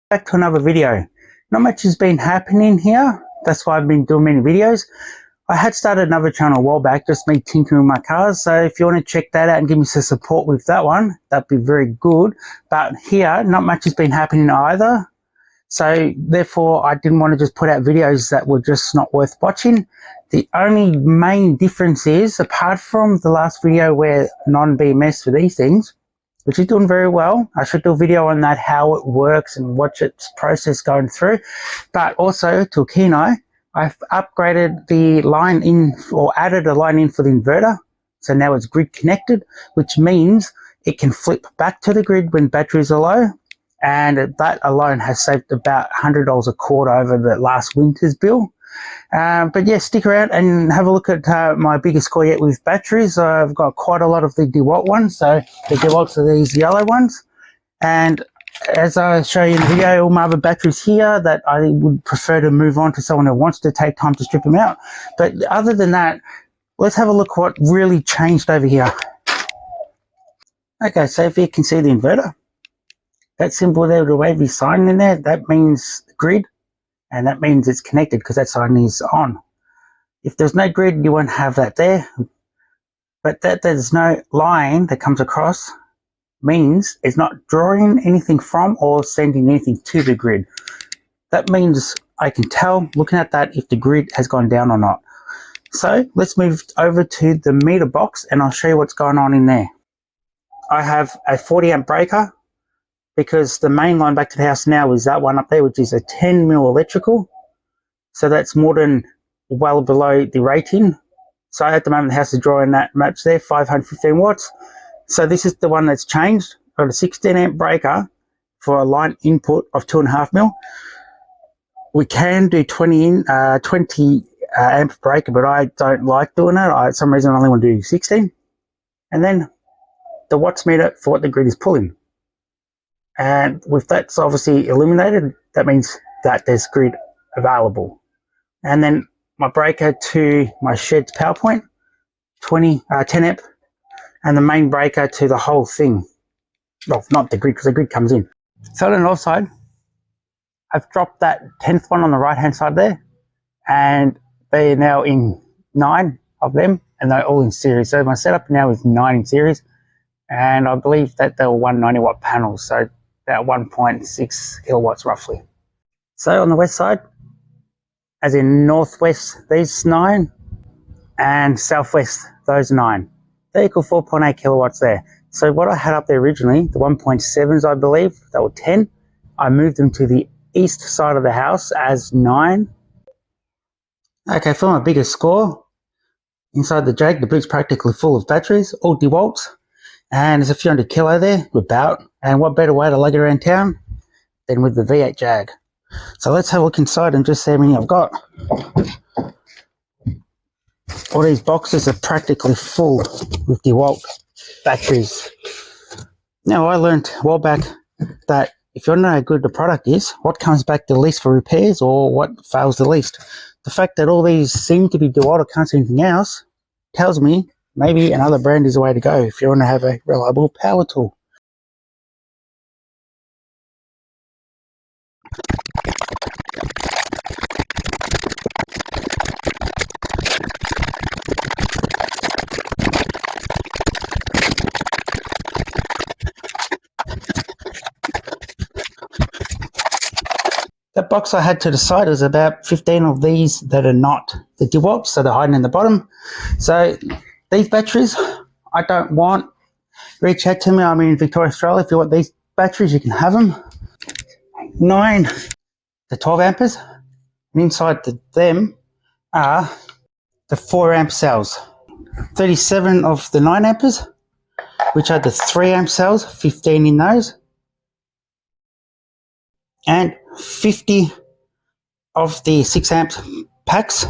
Back to another video. Not much has been happening here. That's why I've been doing many videos. I had started another channel a while back, just me tinkering with my cars. So if you want to check that out and give me some support with that one, that'd be very good. But here, not much has been happening either. So therefore, I didn't want to just put out videos that were just not worth watching. The only main difference is, apart from the last video where non-BMS for these things, which is doing very well. I should do a video on that, how it works and watch its process going through. But also, to a keen eye, I've upgraded the line in, or added a line in for the inverter. So now it's grid connected, which means it can flip back to the grid when batteries are low. And that alone has saved about $100 a quart over the last winter's bill. But yeah, stick around and have a look at my biggest score yet with batteries. I've got quite a lot of the DeWalt ones. So the DeWalt's are these yellow ones. And as I show you in the video, all my other batteries here that I would prefer to move on to someone who wants to take time to strip them out. But other than that, let's have a look what really changed over here. Okay, so if you can see the inverter, that symbol there with the wavy sign in there, that means grid. And that means it's connected because that sign is on. If there's no grid, you won't have that there. But that there's no line that comes across means it's not drawing anything from or sending anything to the grid. That means I can tell, looking at that, if the grid has gone down or not. So let's move over to the meter box and I'll show you what's going on in there. I have a 40 amp breaker, because the main line back to the house now is that one up there, which is a 10 mil electrical. So that's more than well below the rating. So at the moment the house is drawing that much there, 515 watts. So this is the one that's changed. I've got a 16 amp breaker for a line input of 2.5 mil. We can do 20 amp breaker, but I don't like doing it. For some reason I only want to do 16. And then the watts meter for what the grid is pulling. And with that's obviously eliminated, that means that there's grid available. And then my breaker to my shed's power point, 10 amp, and the main breaker to the whole thing. Well, not the grid, because the grid comes in. So on the north side, I've dropped that 10th one on the right hand side there, and they're now in 9 of them, and they're all in series. So my setup now is 9 in series, and I believe that they're 190 watt panels. So about 1.6 kilowatts roughly. So on the west side, as in northwest, these 9, and southwest, those 9. They equal 4.8 kilowatts there. So what I had up there originally, the 1.7s I believe, that were 10, I moved them to the east side of the house as 9. Okay, for my biggest score, inside the Jag, the boot's practically full of batteries, all DeWalt's. And there's a few hundred kilo there about. And what better way to lug it around town than with the V8 Jag. So let's have a look inside and just see how many I've got. All these boxes are practically full with DeWalt batteries. Now I learned a while back that if you don't know how good the product is, what comes back the least for repairs or what fails the least. The fact that all these seem to be DeWalt, I can't see anything else, tells me maybe another brand is the way to go if you want to have a reliable power tool. That box I had to the side is about 15 of these that are not the DeWalt, so they're hiding in the bottom. So these batteries I don't want. Reach out to me. I'm in Victoria, Australia. If you want these batteries, you can have them. 9, the 12 amperes, and inside them are the 4 amp cells. 37 of the 9 amperes, which are the 3 amp cells, 15 in those. And 50 of the 6 amp packs,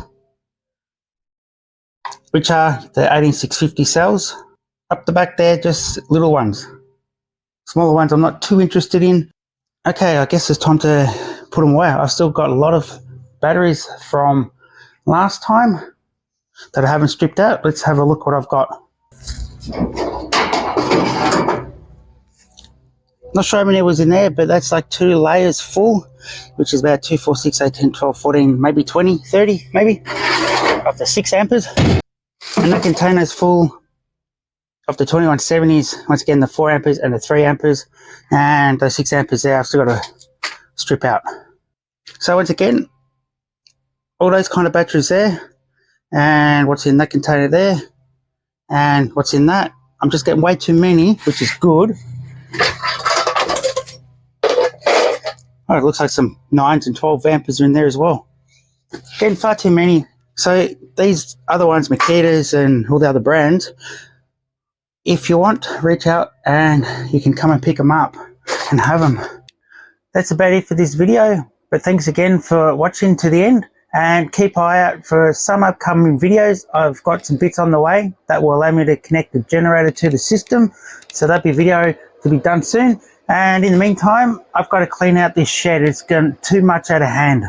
which are the 18650 cells. Up the back there, just little ones. Smaller ones I'm not too interested in. Okay, I guess it's time to put them away. I've still got a lot of batteries from last time that I haven't stripped out. Let's have a look what I've got. Not sure how many was in there, but that's like 2 layers full, which is about 2, 4, 6, 8, 10, 12, 14, maybe 20, 30, maybe, of the 6 amperes. And that container is full of the 2170s, once again the 4 amperes and the 3 amperes, and those 6 amperes there I've still got to strip out. So once again, all those kind of batteries there, and what's in that container there, and what's in that, I'm just getting way too many, which is good. Oh, it looks like some 9s and 12 amperes are in there as well. Getting far too many. So these other ones, Makitas and all the other brands, if you want, reach out and you can come and pick them up and have them. That's about it for this video, but thanks again for watching to the end, and keep an eye out for some upcoming videos. I've got some bits on the way that will allow me to connect the generator to the system, so that'll be a video to be done soon. And in the meantime, I've got to clean out this shed. It's gone too much out of hand.